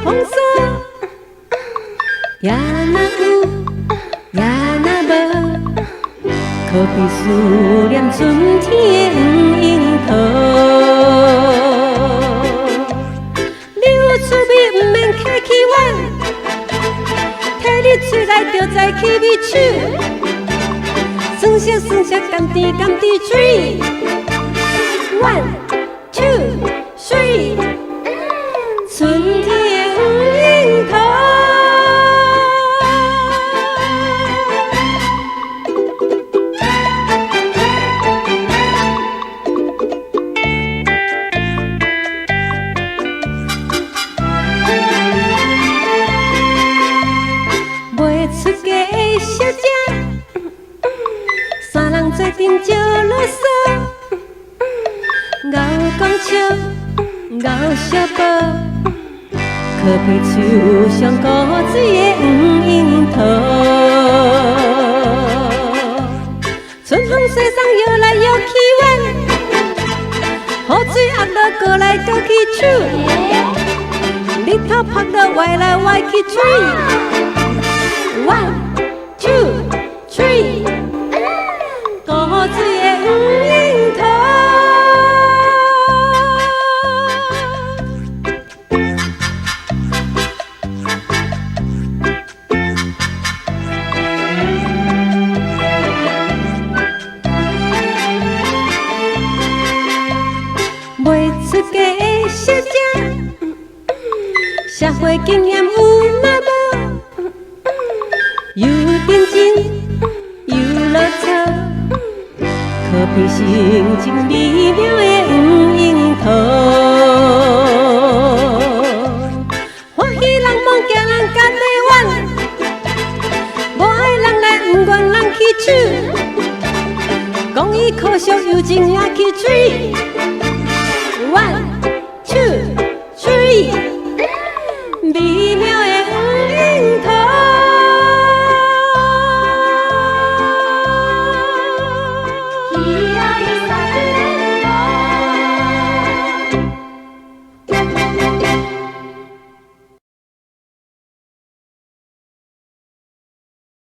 风霜，也若有，也若无，可比思念春天的黄樱桃。流出味不免客气阮，摕你嘴来就知气味手。酸涩酸涩，甘甜甘甜水。One, two, three， 春天的黄樱桃。卖出价的小姐，三人做阵招啰嗦。牛讲笑，牛小宝，可比树上古水的黄樱桃。春风吹送摇来摇去阮，雨水压落过来倒去手，日头晒落歪来歪去吹。One, two, three， 古水的黄樱桃。卖出价的小姐，社会经验有嘛无？又认真又落草，可比心情美妙的